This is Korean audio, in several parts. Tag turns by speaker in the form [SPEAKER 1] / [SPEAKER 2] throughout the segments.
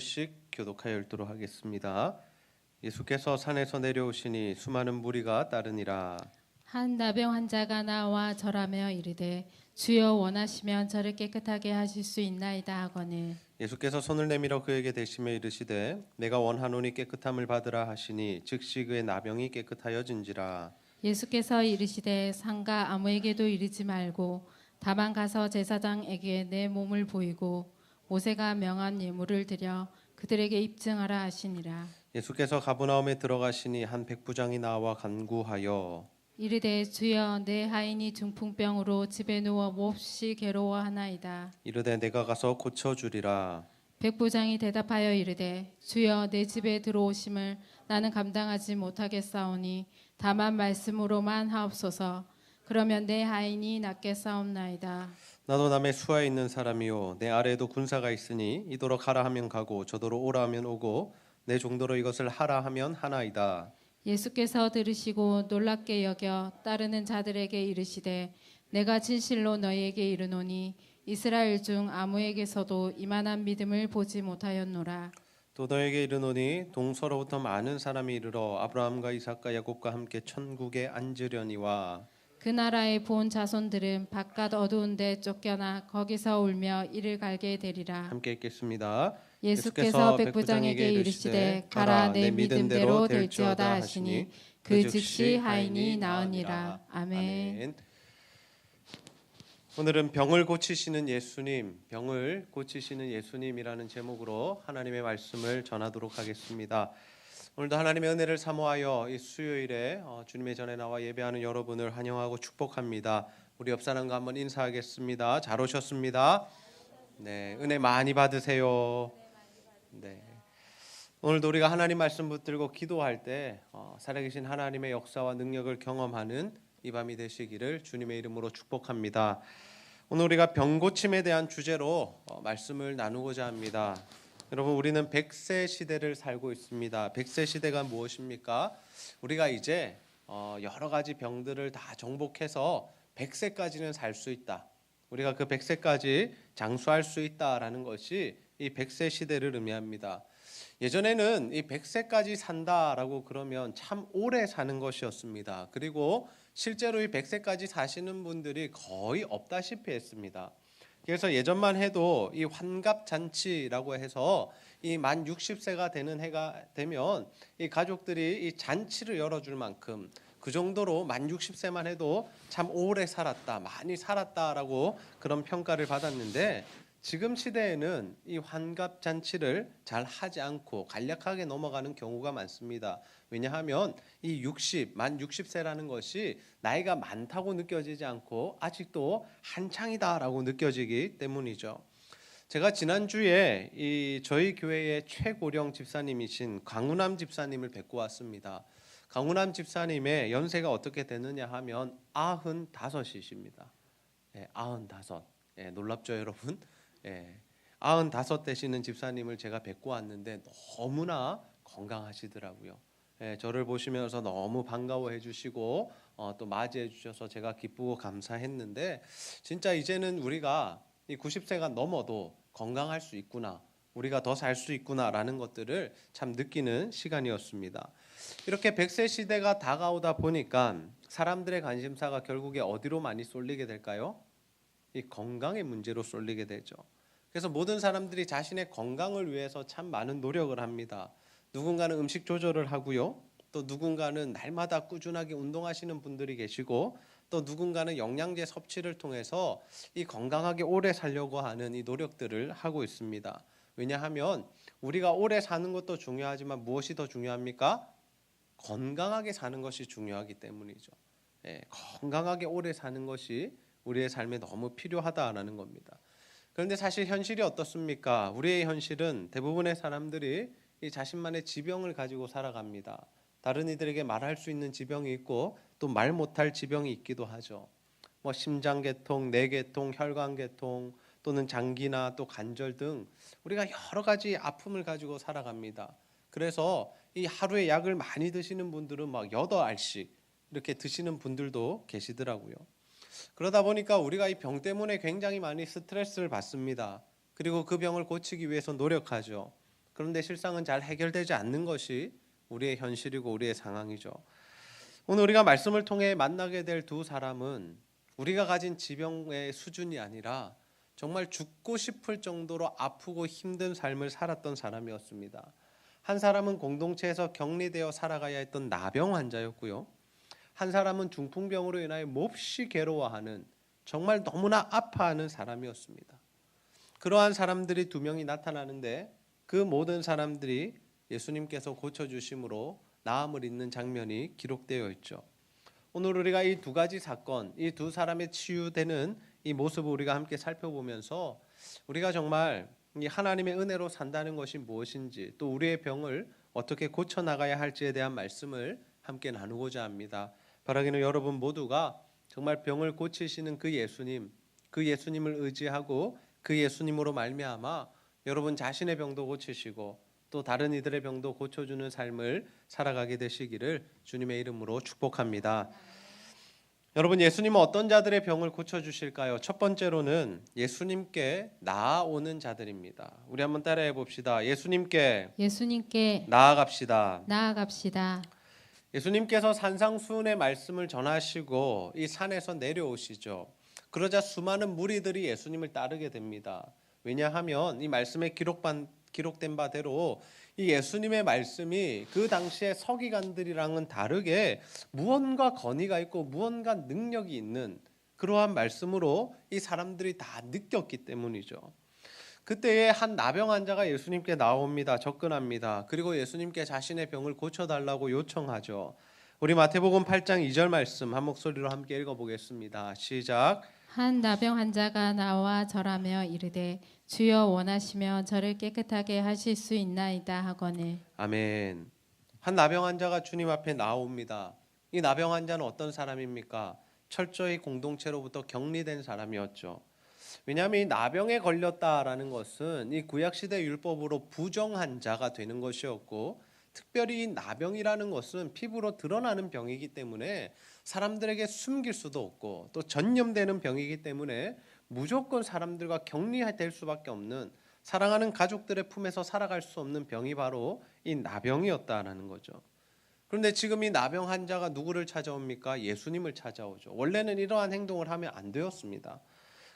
[SPEAKER 1] 씩 교독하여 읽도록 하겠습니다. 예수께서 산에서 내려오시니 수많은 무리가 따르니라.
[SPEAKER 2] 한 나병 환자가 나와 절하며 이르되 주여 원하시면 저를 깨끗하게 하실 수 있나이다 하거늘
[SPEAKER 1] 예수께서 손을 내밀어 그에게 대시며 이르시되 내가 원하노니 깨끗함을 받으라 하시니 즉시 그의 나병이 깨끗하여진지라.
[SPEAKER 2] 예수께서 이르시되 상가 아무에게도 이르지 말고 다만 가서 제사장에게 내 몸을 보이고 모세가 명한 예물을 드려 그들에게 입증하라 하시니라.
[SPEAKER 1] 예수께서 가버나움에 들어가시니 한 백부장이 나와 간구하여
[SPEAKER 2] 이르되 주여 내 하인이 중풍병으로 집에 누워 몹시 괴로워하나이다.
[SPEAKER 1] 이르되 내가 가서 고쳐주리라.
[SPEAKER 2] 백부장이 대답하여 이르되 주여 내 집에 들어오심을 나는 감당하지 못하겠사오니 다만 말씀으로만 하옵소서. 그러면 내 하인이 낫겠사옵나이다.
[SPEAKER 1] 나도 남의 수하에 있는 사람이요 내 아래에도 군사가 있으니 이도로 가라 하면 가고 저도로 오라 하면 오고 내 종도로 이것을 하라 하면 하나이다.
[SPEAKER 2] 예수께서 들으시고 놀랍게 여겨 따르는 자들에게 이르시되 내가 진실로 너희에게 이르노니 이스라엘 중 아무에게서도 이만한 믿음을 보지 못하였노라.
[SPEAKER 1] 또 너에게 이르노니 동서로부터 많은 사람이 이르러 아브라함과 이삭과 야곱과 함께 천국에 앉으려니와
[SPEAKER 2] 그 나라의 본 자손들은 바깥 어두운 데 쫓겨나 거기서 울며 이를 갈게 되리라.
[SPEAKER 1] 함께 읽겠습니다.
[SPEAKER 2] 예수께서 백부장에게 이르시되 가라 내 믿음대로 될지어다 하시니 그 즉시 하인이 나으니라. 아멘.
[SPEAKER 1] 오늘은 병을 고치시는 예수님, 병을 고치시는 예수님이라는 제목으로 하나님의 말씀을 전하도록 하겠습니다. 오늘도 하나님의 은혜를 사모하여 이 수요일에 주님의 전에 나와 예배하는 여러분을 환영하고 축복합니다. 우리 옆 사람과 한번 인사하겠습니다. 잘 오셨습니다. 네, 은혜 많이 받으세요. 네. 오늘도 우리가 하나님 말씀 붙들고 기도할 때 살아계신 하나님의 역사와 능력을 경험하는 이 밤이 되시기를 주님의 이름으로 축복합니다. 오늘 우리가 병 고침에 대한 주제로 말씀을 나누고자 합니다. 여러분, 우리는 100세 시대를 살고 있습니다. 100세 시대가 무엇입니까? 우리가 이제 여러 가지 병들을 다 정복해서 100세까지는 살 수 있다. 우리가 그 100세까지 장수할 수 있다라는 것이 이 100세 시대를 의미합니다. 예전에는 이 100세까지 산다라고 그러면 참 오래 사는 것이었습니다. 그리고 실제로 이 100세까지 사시는 분들이 거의 없다시피 했습니다. 그래서 예전만 해도 이 환갑잔치라고 해서 이 만 60세가 되는 해가 되면 이 가족들이 이 잔치를 열어줄 만큼 그 정도로 만 60세만 해도 참 오래 살았다, 많이 살았다라고 그런 평가를 받았는데 지금 시대에는 이 환갑잔치를 잘 하지 않고 간략하게 넘어가는 경우가 많습니다. 왜냐하면 이 만 60세라는 것이 나이가 많다고 느껴지지 않고 아직도 한창이다라고 느껴지기 때문이죠. 제가 지난주에 저희 교회의 최고령 집사님이신 강훈남 집사님을 뵙고 왔습니다. 강훈남 집사님의 연세가 어떻게 되느냐 하면 95이십니다. 95. 놀랍죠, 여러분? 95 되시는 집사님을 제가 뵙고 왔는데 너무나 건강하시더라고요. 저를 보시면서 너무 반가워해 주시고 또 맞이해 주셔서 제가 기쁘고 감사했는데 진짜 이제는 우리가 이 90세가 넘어도 건강할 수 있구나, 우리가 더 살 수 있구나라는 것들을 참 느끼는 시간이었습니다. 이렇게 100세 시대가 다가오다 보니까 사람들의 관심사가 결국에 어디로 많이 쏠리게 될까요? 이 건강의 문제로 쏠리게 되죠. 그래서 모든 사람들이 자신의 건강을 위해서 참 많은 노력을 합니다. 누군가는 음식 조절을 하고요. 또 누군가는 날마다 꾸준하게 운동하시는 분들이 계시고 또 누군가는 영양제 섭취를 통해서 이 건강하게 오래 살려고 하는 이 노력들을 하고 있습니다. 왜냐하면 우리가 오래 사는 것도 중요하지만 무엇이 더 중요합니까? 건강하게 사는 것이 중요하기 때문이죠. 건강하게 오래 사는 것이 우리의 삶에 너무 필요하다라는 겁니다. 그런데 사실 현실이 어떻습니까? 우리의 현실은 대부분의 사람들이 이 자신만의 지병을 가지고 살아갑니다. 다른 이들에게 말할 수 있는 지병이 있고 또 말 못할 지병이 있기도 하죠. 심장계통, 뇌계통, 혈관계통 또는 장기나 또 관절 등 우리가 여러 가지 아픔을 가지고 살아갑니다. 그래서 이 하루에 약을 많이 드시는 분들은 막 8알씩 이렇게 드시는 분들도 계시더라고요. 그러다 보니까 우리가 이 병 때문에 굉장히 많이 스트레스를 받습니다. 그리고 그 병을 고치기 위해서 노력하죠. 그런데 실상은 잘 해결되지 않는 것이 우리의 현실이고 우리의 상황이죠. 오늘 우리가 말씀을 통해 만나게 될 두 사람은 우리가 가진 지병의 수준이 아니라 정말 죽고 싶을 정도로 아프고 힘든 삶을 살았던 사람이었습니다. 한 사람은 공동체에서 격리되어 살아가야 했던 나병 환자였고요. 한 사람은 중풍병으로 인하여 몹시 괴로워하는 정말 너무나 아파하는 사람이었습니다. 그러한 사람들이 두 명이 나타나는데 그 모든 사람들이 예수님께서 고쳐주심으로 나음을 잇는 장면이 기록되어 있죠. 오늘 우리가 이 두 가지 사건, 이 두 사람의 치유되는 이 모습을 우리가 함께 살펴보면서 우리가 정말 이 하나님의 은혜로 산다는 것이 무엇인지, 또 우리의 병을 어떻게 고쳐나가야 할지에 대한 말씀을 함께 나누고자 합니다. 바라기는 여러분 모두가 정말 병을 고치시는 그 예수님을 의지하고 그 예수님으로 말미암아 여러분 자신의 병도 고치시고 또 다른 이들의 병도 고쳐주는 삶을 살아가게 되시기를 주님의 이름으로 축복합니다. 여러분, 예수님은 어떤 자들의 병을 고쳐주실까요? 첫 번째로는 예수님께 나아오는 자들입니다. 우리 한번 따라해 봅시다. 예수님께 나아갑시다. 예수님께서 산상수훈의 말씀을 전하시고 이 산에서 내려오시죠. 그러자 수많은 무리들이 예수님을 따르게 됩니다. 왜냐하면 이 말씀에 기록된 바대로 이 예수님의 말씀이 그 당시의 서기관들이랑은 다르게 무언가 권위가 있고 무언가 능력이 있는 그러한 말씀으로 이 사람들이 다 느꼈기 때문이죠. 그때에 한 나병 환자가 예수님께 나옵니다. 접근합니다. 그리고 예수님께 자신의 병을 고쳐달라고 요청하죠. 우리 마태복음 8장 2절 말씀 한 목소리로 함께 읽어보겠습니다. 시작.
[SPEAKER 2] 한 나병 환자가 나와 절하며 이르되 주여 원하시면 저를 깨끗하게 하실 수 있나이다 하거늘.
[SPEAKER 1] 아멘. 한 나병 환자가 주님 앞에 나옵니다. 이 나병 환자는 어떤 사람입니까? 철저히 공동체로부터 격리된 사람이었죠. 왜냐하면 이 나병에 걸렸다라는 것은 이 구약시대 율법으로 부정한 자가 되는 것이었고, 특별히 이 나병이라는 것은 피부로 드러나는 병이기 때문에 사람들에게 숨길 수도 없고 또 전염되는 병이기 때문에 무조건 사람들과 격리될 수밖에 없는, 사랑하는 가족들의 품에서 살아갈 수 없는 병이 바로 이 나병이었다라는 거죠. 그런데 지금 이 나병 환자가 누구를 찾아옵니까? 예수님을 찾아오죠. 원래는 이러한 행동을 하면 안 되었습니다.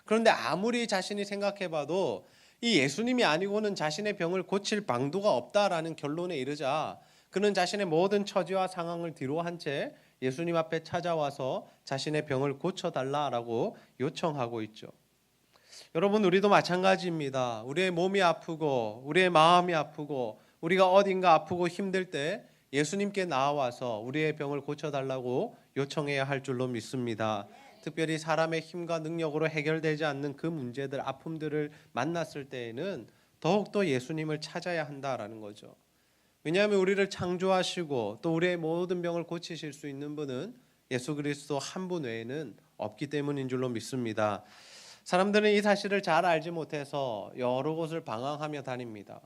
[SPEAKER 1] 그런데 아무리 자신이 생각해봐도 이 예수님이 아니고는 자신의 병을 고칠 방도가 없다라는 결론에 이르자 그는 자신의 모든 처지와 상황을 뒤로한 채 예수님 앞에 찾아와서 자신의 병을 고쳐달라라고 요청하고 있죠. 여러분, 우리도 마찬가지입니다. 우리의 몸이 아프고 우리의 마음이 아프고 우리가 어딘가 아프고 힘들 때 예수님께 나와서 우리의 병을 고쳐달라고 요청해야 할 줄로 믿습니다. 특별히 사람의 힘과 능력으로 해결되지 않는 그 문제들, 아픔들을 만났을 때에는 더욱더 예수님을 찾아야 한다라는 거죠. 왜냐하면 우리를 창조하시고 또 우리의 모든 병을 고치실 수 있는 분은 예수 그리스도 한 분 외에는 없기 때문인 줄로 믿습니다. 사람들은 이 사실을 잘 알지 못해서 여러 곳을 방황하며 다닙니다.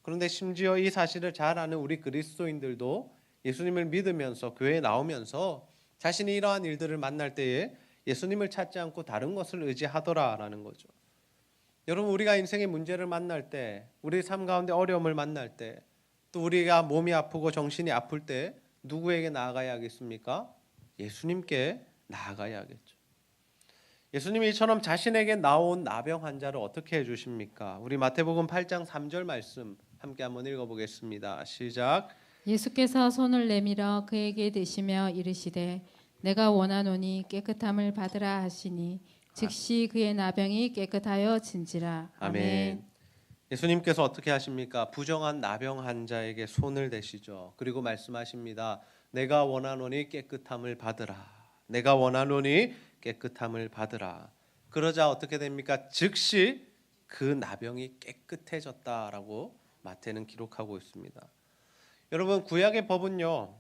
[SPEAKER 1] 그런데 심지어 이 사실을 잘 아는 우리 그리스도인들도 예수님을 믿으면서 교회에 나오면서 자신이 이러한 일들을 만날 때에 예수님을 찾지 않고 다른 것을 의지하더라라는 거죠. 여러분, 우리가 인생의 문제를 만날 때, 우리 삶 가운데 어려움을 만날 때, 또 우리가 몸이 아프고 정신이 아플 때 누구에게 나아가야 하겠습니까? 예수님께 나아가야 하겠죠. 예수님이 이처럼 자신에게 나온 나병 환자를 어떻게 해주십니까? 우리 마태복음 8장 3절 말씀 함께 한번 읽어보겠습니다. 시작.
[SPEAKER 2] 예수께서 손을 내밀어 그에게 대시며 이르시되 내가 원하노니 깨끗함을 받으라 하시니 즉시 그의 나병이 깨끗하여 진지라.
[SPEAKER 1] 아멘. 예수님께서 어떻게 하십니까? 부정한 나병 환자에게 손을 대시죠. 그리고 말씀하십니다. 내가 원하노니 깨끗함을 받으라. 내가 원하노니 깨끗함을 받으라. 그러자 어떻게 됩니까? 즉시 그 나병이 깨끗해졌다라고 마태는 기록하고 있습니다. 여러분, 구약의 법은요,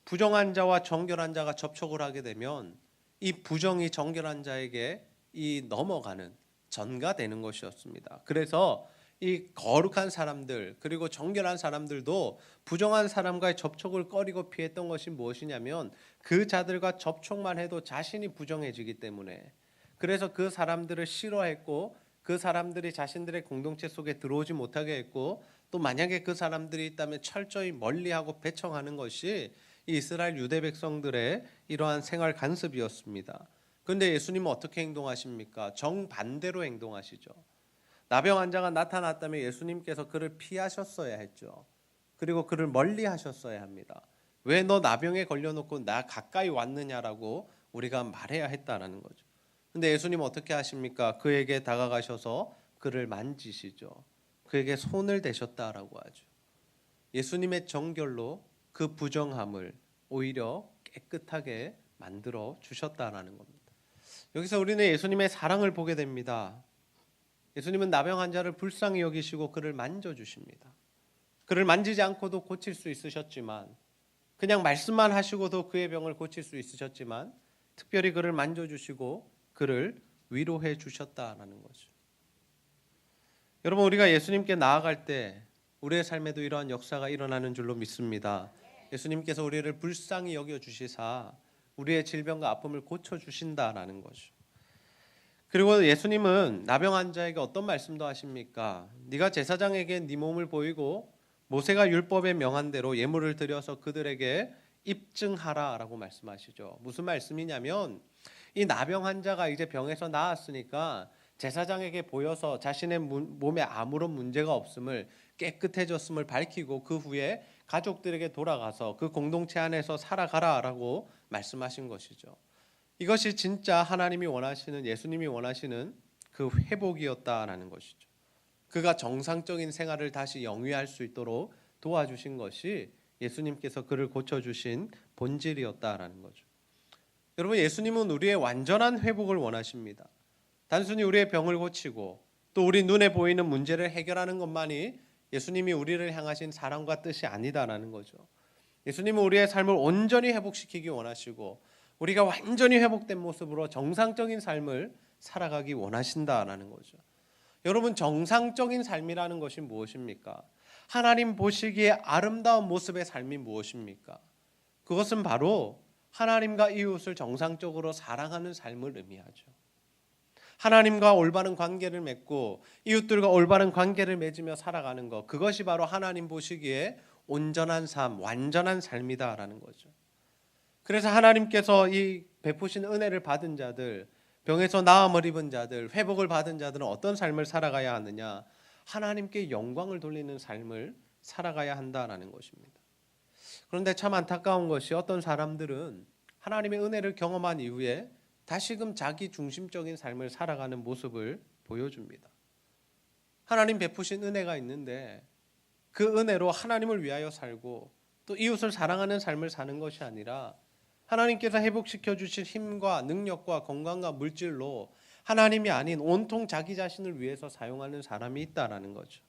[SPEAKER 1] 부정한 자와 정결한 자가 접촉을 하게 되면 이 부정이 정결한 자에게 이 넘어가는 전가되는 것이었습니다. 그래서 이 거룩한 사람들 그리고 정결한 사람들도 부정한 사람과의 접촉을 꺼리고 피했던 것이 무엇이냐면 그 자들과 접촉만 해도 자신이 부정해지기 때문에, 그래서 그 사람들을 싫어했고 그 사람들이 자신들의 공동체 속에 들어오지 못하게 했고 또 만약에 그 사람들이 있다면 철저히 멀리하고 배척하는 것이 이 이스라엘 유대 백성들의 이러한 생활 관습이었습니다. 그런데 예수님은 어떻게 행동하십니까? 정반대로 행동하시죠. 나병 환자가 나타났다면 예수님께서 그를 피하셨어야 했죠. 그리고 그를 멀리 하셨어야 합니다. 왜 너 나병에 걸려놓고 나 가까이 왔느냐라고 우리가 말해야 했다라는 거죠. 근데 예수님은 어떻게 하십니까? 그에게 다가가셔서 그를 만지시죠. 그에게 손을 대셨다라고 하죠. 예수님의 정결로 그 부정함을 오히려 깨끗하게 만들어 주셨다라는 겁니다. 여기서 우리는 예수님의 사랑을 보게 됩니다. 예수님은 나병 환자를 불쌍히 여기시고 그를 만져주십니다. 그를 만지지 않고도 고칠 수 있으셨지만, 그냥 말씀만 하시고도 그의 병을 고칠 수 있으셨지만, 특별히 그를 만져주시고 그를 위로해 주셨다라는 거죠. 여러분, 우리가 예수님께 나아갈 때 우리의 삶에도 이러한 역사가 일어나는 줄로 믿습니다. 예수님께서 우리를 불쌍히 여겨주시사 우리의 질병과 아픔을 고쳐주신다라는 거죠. 그리고 예수님은 나병 환자에게 어떤 말씀도 하십니까? 네가 제사장에게 네 몸을 보이고 모세가 율법에 명한 대로 예물을 드려서 그들에게 입증하라라고 말씀하시죠. 무슨 말씀이냐면 이 나병 환자가 이제 병에서 나았으니까 제사장에게 보여서 자신의 몸에 아무런 문제가 없음을, 깨끗해졌음을 밝히고 그 후에 가족들에게 돌아가서 그 공동체 안에서 살아가라라고 말씀하신 것이죠. 이것이 진짜 하나님이 원하시는, 예수님이 원하시는 그 회복이었다라는 것이죠. 그가 정상적인 생활을 다시 영위할 수 있도록 도와주신 것이 예수님께서 그를 고쳐주신 본질이었다라는 거죠. 여러분, 예수님은 우리의 완전한 회복을 원하십니다. 단순히 우리의 병을 고치고 또 우리 눈에 보이는 문제를 해결하는 것만이 예수님이 우리를 향하신 사랑과 뜻이 아니다라는 거죠. 예수님은 우리의 삶을 온전히 회복시키기 원하시고 우리가 완전히 회복된 모습으로 정상적인 삶을 살아가기 원하신다라는 거죠. 여러분, 정상적인 삶이라는 것이 무엇입니까? 하나님 보시기에 아름다운 모습의 삶이 무엇입니까? 그것은 바로 하나님과 이웃을 정상적으로 사랑하는 삶을 의미하죠. 하나님과 올바른 관계를 맺고 이웃들과 올바른 관계를 맺으며 살아가는 것, 그것이 바로 하나님 보시기에 온전한 삶, 완전한 삶이다라는 거죠. 그래서 하나님께서 이 베푸신 은혜를 받은 자들, 병에서 나음을 입은 자들, 회복을 받은 자들은 어떤 삶을 살아가야 하느냐? 하나님께 영광을 돌리는 삶을 살아가야 한다라는 것입니다. 그런데 참 안타까운 것이 어떤 사람들은 하나님의 은혜를 경험한 이후에 다시금 자기 중심적인 삶을 살아가는 모습을 보여줍니다. 하나님 베푸신 은혜가 있는데 그 은혜로 하나님을 위하여 살고 또 이웃을 사랑하는 삶을 사는 것이 아니라 하나님께서 회복시켜 주신 힘과 능력과 건강과 물질로 하나님이 아닌 온통 자기 자신을 위해서 사용하는 사람이 있다라는 거죠.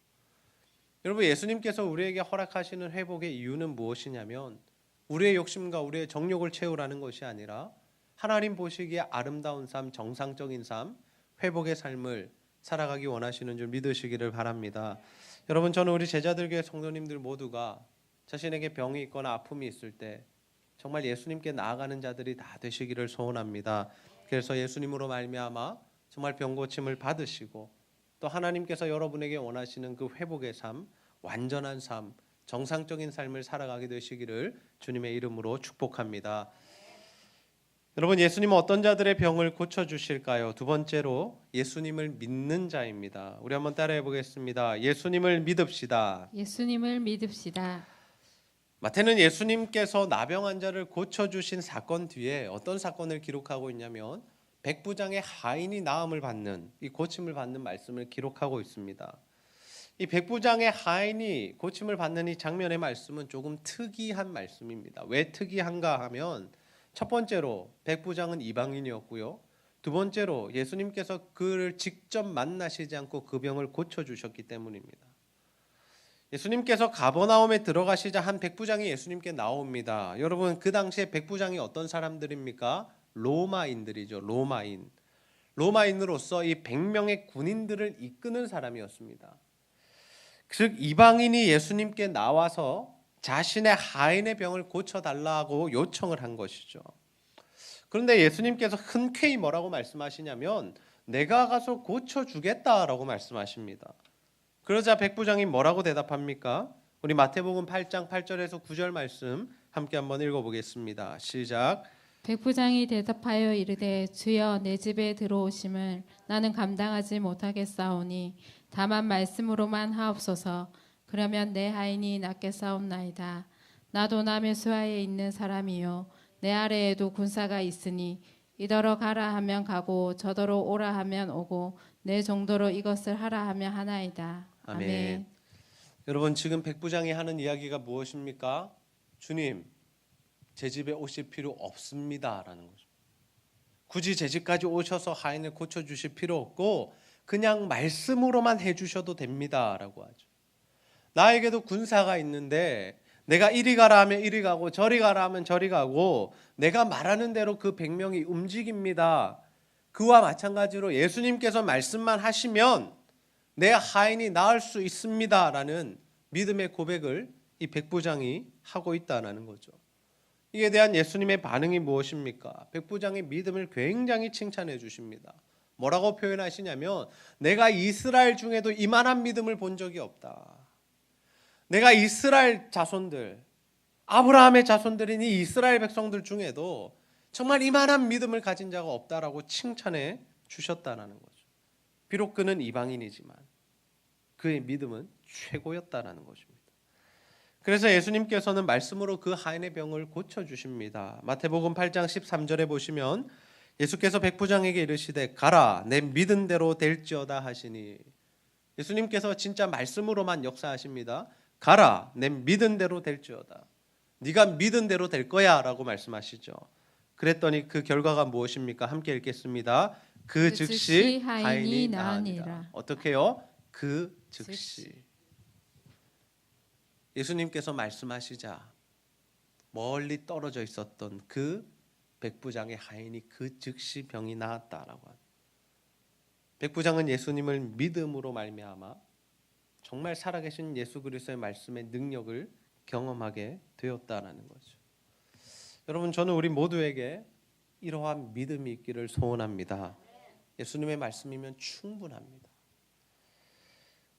[SPEAKER 1] 여러분, 예수님께서 우리에게 허락하시는 회복의 이유는 무엇이냐면 우리의 욕심과 우리의 정욕을 채우라는 것이 아니라 하나님 보시기에 아름다운 삶, 정상적인 삶, 회복의 삶을 살아가기 원하시는 줄 믿으시기를 바랍니다. 여러분, 저는 우리 제자들교회 성도님들 모두가 자신에게 병이 있거나 아픔이 있을 때 정말 예수님께 나아가는 자들이 다 되시기를 소원합니다. 그래서 예수님으로 말미암아 정말 병 고침을 받으시고 또 하나님께서 여러분에게 원하시는 그 회복의 삶, 완전한 삶, 정상적인 삶을 살아가게 되시기를 주님의 이름으로 축복합니다. 여러분, 예수님은 어떤 자들의 병을 고쳐주실까요? 두 번째로 예수님을 믿는 자입니다. 우리 한번 따라해 보겠습니다. 예수님을 믿읍시다.
[SPEAKER 2] 예수님을 믿읍시다.
[SPEAKER 1] 마태는 예수님께서 나병 환자를 고쳐주신 사건 뒤에 어떤 사건을 기록하고 있냐면 백부장의 하인이 나음을 받는, 이 고침을 받는 말씀을 기록하고 있습니다. 이 백부장의 하인이 고침을 받는 이 장면의 말씀은 조금 특이한 말씀입니다. 왜 특이한가 하면 첫 번째로 백부장은 이방인이었고요. 두 번째로 예수님께서 그를 직접 만나시지 않고 그 병을 고쳐주셨기 때문입니다. 예수님께서 가버나움에 들어가시자 한 백부장이 예수님께 나옵니다. 여러분, 그 당시에 백부장이 어떤 사람들입니까? 로마인들이죠. 로마인으로서 이 100명의 군인들을 이끄는 사람이었습니다. 즉 이방인이 예수님께 나와서 자신의 하인의 병을 고쳐달라고 요청을 한 것이죠. 그런데 예수님께서 흔쾌히 뭐라고 말씀하시냐면 내가 가서 고쳐주겠다라고 말씀하십니다. 그러자 백부장이 뭐라고 대답합니까? 우리 마태복음 8장 8절에서 9절 말씀 함께 한번 읽어보겠습니다. 시작.
[SPEAKER 2] 백부장이 대답하여 이르되 주여 내 집에 들어오심을 나는 감당하지 못하겠사오니 다만 말씀으로만 하옵소서. 그러면 내 하인이 낫겠사옵나이다. 나도 남의 수하에 있는 사람이요 내 아래에도 군사가 있으니 이더러 가라 하면 가고 저더러 오라 하면 오고 내 정도로 이것을 하라 하면 하나이다. 아멘.
[SPEAKER 1] 여러분, 지금 백부장이 하는 이야기가 무엇입니까? 주님, 제 집에 오실 필요 없습니다라는 거죠. 굳이 제 집까지 오셔서 하인을 고쳐주실 필요 없고 그냥 말씀으로만 해주셔도 됩니다라고 하죠. 나에게도 군사가 있는데 내가 이리 가라 하면 이리 가고 저리 가라 하면 저리 가고 내가 말하는 대로 그 100명이 움직입니다. 그와 마찬가지로 예수님께서 말씀만 하시면 내 하인이 나을 수 있습니다라는 믿음의 고백을 이 백부장이 하고 있다는 거죠. 이에 대한 예수님의 반응이 무엇입니까? 백부장의 믿음을 굉장히 칭찬해 주십니다. 뭐라고 표현하시냐면 내가 이스라엘 중에도 이만한 믿음을 본 적이 없다. 내가 이스라엘 자손들, 아브라함의 자손들인 이 이스라엘 백성들 중에도 정말 이만한 믿음을 가진 자가 없다라고 칭찬해 주셨다는 거죠. 비록 그는 이방인이지만 그의 믿음은 최고였다는 것입니다. 그래서 예수님께서는 말씀으로 그 하인의 병을 고쳐주십니다. 마태복음 8장 13절에 보시면 예수께서 백부장에게 이르시되 가라 내 믿은 대로 될지어다 하시니 예수님께서 진짜 말씀으로만 역사하십니다. 가라 내 믿은 대로 될지어다. 네가 믿은 대로 될 거야 라고 말씀하시죠. 그랬더니 그 결과가 무엇입니까? 함께 읽겠습니다. 그 즉시 하인이 나으니라. 어떻게 해요? 그 즉시. 예수님께서 말씀하시자 멀리 떨어져 있었던 그 백부장의 하인이 그 즉시 병이 나았다라고 합니다. 백부장은 예수님을 믿음으로 말미암아 정말 살아계신 예수 그리스도의 말씀의 능력을 경험하게 되었다라는 거죠. 여러분, 저는 우리 모두에게 이러한 믿음이 있기를 소원합니다. 예수님의 말씀이면 충분합니다.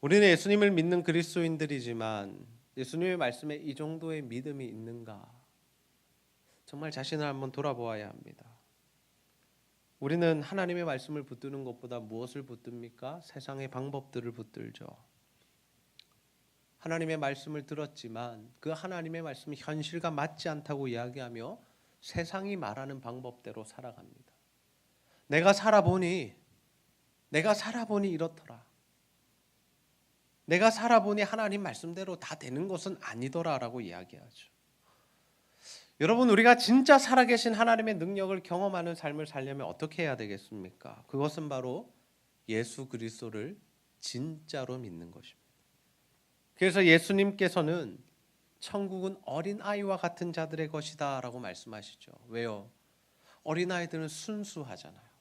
[SPEAKER 1] 우리는 예수님을 믿는 그리스도인들이지만 예수님의 말씀에 이 정도의 믿음이 있는가? 정말 자신을 한번 돌아보아야 합니다. 우리는 하나님의 말씀을 붙드는 것보다 무엇을 붙듭니까? 세상의 방법들을 붙들죠. 하나님의 말씀을 들었지만 그 하나님의 말씀이 현실과 맞지 않다고 이야기하며 세상이 말하는 방법대로 살아갑니다. 내가 살아보니 이렇더라. 내가 살아보니 하나님 말씀대로 다 되는 것은 아니더라라고 이야기하죠. 여러분, 우리가 진짜 살아계신 하나님의 능력을 경험하는 삶을 살려면 어떻게 해야 되겠습니까? 그것은 바로 예수 그리스도를 진짜로 믿는 것입니다. 그래서 예수님께서는 천국은 어린아이와 같은 자들의 것이다 라고 말씀하시죠. 왜요? 어린아이들은 순수하잖아요.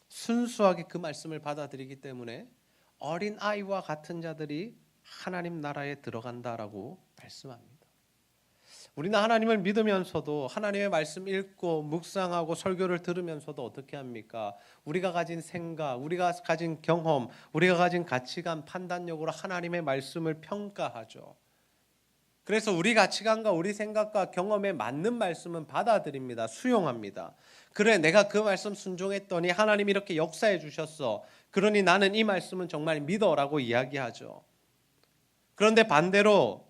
[SPEAKER 1] 순수하게 그 말씀을 받아들이기 때문에 어린아이와 같은 자들이 하나님 나라에 들어간다라고 말씀합니다. 우리는 하나님을 믿으면서도 하나님의 말씀 읽고 묵상하고 설교를 들으면서도 어떻게 합니까? 우리가 가진 생각, 우리가 가진 경험, 우리가 가진 가치관, 판단력으로 하나님의 말씀을 평가하죠. 그래서 우리 가치관과 우리 생각과 경험에 맞는 말씀은 받아들입니다. 수용합니다. 그래, 내가 그 말씀 순종했더니 하나님이 이렇게 역사해 주셨어. 그러니 나는 이 말씀은 정말 믿어라고 이야기하죠. 그런데 반대로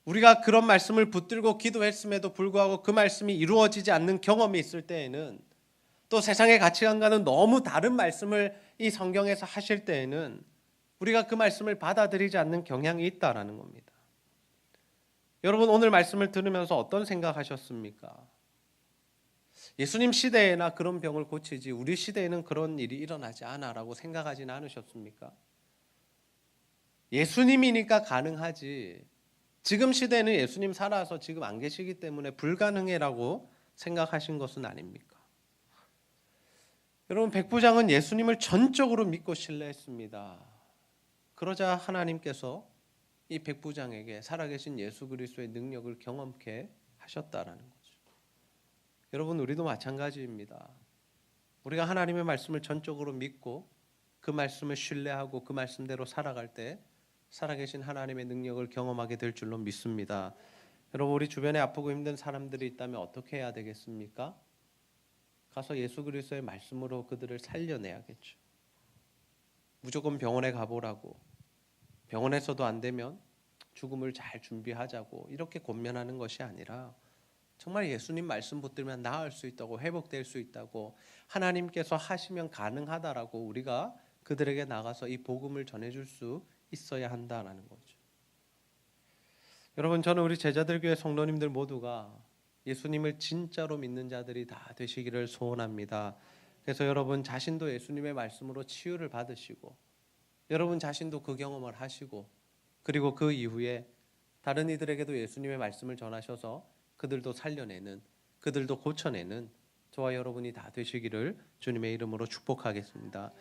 [SPEAKER 1] 우리가 그런 말씀을 붙들고 기도했음에도 불구하고 그 말씀이 이루어지지 않는 경험이 있을 때에는, 또 세상의 가치관과는 너무 다른 말씀을 이 성경에서 하실 때에는 우리가 그 말씀을 받아들이지 않는 경향이 있다라는 겁니다. 여러분, 오늘 말씀을 들으면서 어떤 생각하셨습니까? 예수님 시대에나 그런 병을 고치지 우리 시대에는 그런 일이 일어나지 않아라고 생각하지는 않으셨습니까? 예수님이니까 가능하지, 지금 시대는 예수님 살아서 지금 안 계시기 때문에 불가능해라고 생각하신 것은 아닙니까? 여러분, 백부장은 예수님을 전적으로 믿고 신뢰했습니다. 그러자 하나님께서 이 백부장에게 살아계신 예수 그리스도의 능력을 경험케 하셨다라는 거죠. 여러분, 우리도 마찬가지입니다. 우리가 하나님의 말씀을 전적으로 믿고 그 말씀을 신뢰하고 그 말씀대로 살아갈 때 살아계신 하나님의 능력을 경험하게 될 줄로 믿습니다. 여러분, 우리 주변에 아프고 힘든 사람들이 있다면 어떻게 해야 되겠습니까? 가서 예수 그리스도의 말씀으로 그들을 살려내야겠죠. 무조건 병원에 가보라고, 병원에서도 안 되면 죽음을 잘 준비하자고 이렇게 권면하는 것이 아니라 정말 예수님 말씀 붙들면 나을 수 있다고, 회복될 수 있다고, 하나님께서 하시면 가능하다라고 우리가 그들에게 나가서 이 복음을 전해줄 수 있어야 한다라는 거죠. 여러분, 저는 우리 제자들 교회 성도님들 모두가 예수님을 진짜로 믿는 자들이 다 되시기를 소원합니다. 그래서 여러분 자신도 예수님의 말씀으로 치유를 받으시고, 여러분 자신도 그 경험을 하시고, 그리고 그 이후에 다른 이들에게도 예수님의 말씀을 전하셔서 그들도 살려내는, 그들도 고쳐내는 저와 여러분이 다 되시기를 주님의 이름으로 축복하겠습니다.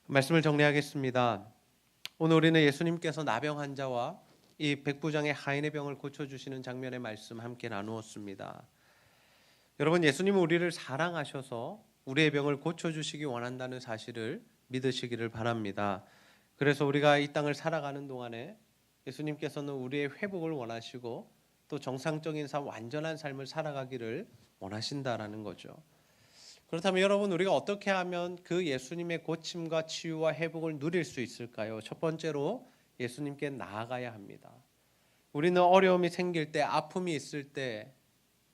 [SPEAKER 1] 말씀을 정리하겠습니다. 오늘 우리는 예수님께서 나병 환자와 이 백부장의 하인의 병을 고쳐주시는 장면의 말씀 함께 나누었습니다. 여러분, 예수님은 우리를 사랑하셔서 우리의 병을 고쳐주시기 원한다는 사실을 믿으시기를 바랍니다. 그래서 우리가 이 땅을 살아가는 동안에 예수님께서는 우리의 회복을 원하시고 또 정상적인 삶, 완전한 삶을 살아가기를 원하신다라는 거죠. 그렇다면 여러분, 우리가 어떻게 하면 그 예수님의 고침과 치유와 회복을 누릴 수 있을까요? 첫 번째로 예수님께 나아가야 합니다. 우리는 어려움이 생길 때, 아픔이 있을 때,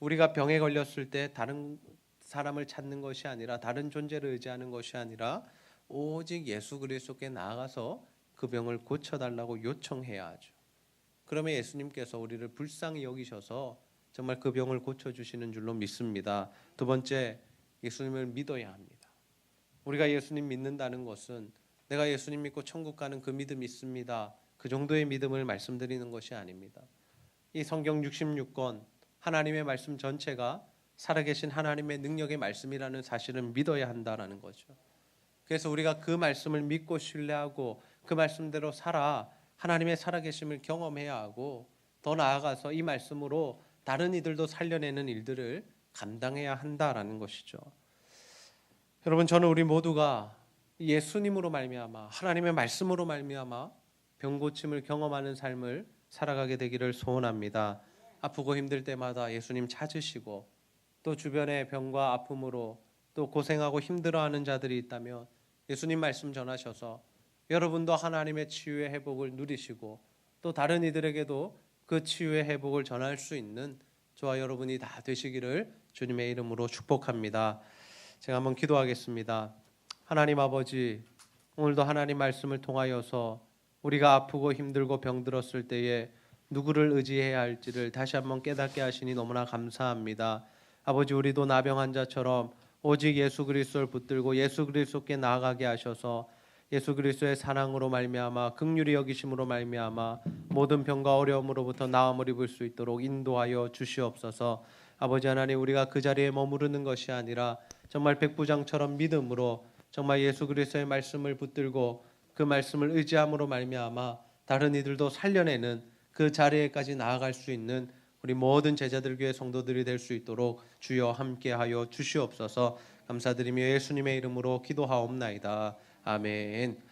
[SPEAKER 1] 우리가 병에 걸렸을 때 다른 사람을 찾는 것이 아니라, 다른 존재를 의지하는 것이 아니라 오직 예수 그리스도께 나아가서 그 병을 고쳐달라고 요청해야 하죠. 그러면 예수님께서 우리를 불쌍히 여기셔서 정말 그 병을 고쳐주시는 줄로 믿습니다. 두 번째, 예수님을 믿어야 합니다. 우리가 예수님 믿는다는 것은 내가 예수님 믿고 천국 가는 그 믿음이 있습니다, 그 정도의 믿음을 말씀드리는 것이 아닙니다. 이 성경 66권 하나님의 말씀 전체가 살아계신 하나님의 능력의 말씀이라는 사실을 믿어야 한다는 거죠. 그래서 우리가 그 말씀을 믿고 신뢰하고 그 말씀대로 살아 하나님의 살아계심을 경험해야 하고, 더 나아가서 이 말씀으로 다른 이들도 살려내는 일들을 감당해야 한다라는 것이죠. 여러분, 저는 우리 모두가 예수님으로 말미암아, 하나님의 말씀으로 말미암아 병 고침을 경험하는 삶을 살아가게 되기를 소원합니다. 아프고 힘들 때마다 예수님 찾으시고, 또 주변의 병과 아픔으로 또 고생하고 힘들어하는 자들이 있다면 예수님 말씀 전하셔서 여러분도 하나님의 치유의 회복을 누리시고, 또 다른 이들에게도 그 치유의 회복을 전할 수 있는 저와 여러분이 다 되시기를 주님의 이름으로 축복합니다. 제가 한번 기도하겠습니다. 하나님 아버지, 오늘도 하나님 말씀을 통하여서 우리가 아프고 힘들고 병들었을 때에 누구를 의지해야 할지를 다시 한번 깨닫게 하시니 너무나 감사합니다. 아버지, 우리도 나병 환자처럼 오직 예수 그리스도를 붙들고 예수 그리스도께 나아가게 하셔서 예수 그리스도의 사랑으로 말미암아, 긍휼히 여기심으로 말미암아 모든 병과 어려움으로부터 나음을 입을 수 있도록 인도하여 주시옵소서. 아버지 하나님, 우리가 그 자리에 머무르는 것이 아니라 정말 백부장처럼 믿음으로 정말 예수 그리스도의 말씀을 붙들고 그 말씀을 의지함으로 말미암아 다른 이들도 살려내는 그 자리에까지 나아갈 수 있는 우리 모든 제자들 교회 성도들이 될 수 있도록 주여 함께하여 주시옵소서. 감사드리며 예수님의 이름으로 기도하옵나이다. 아멘.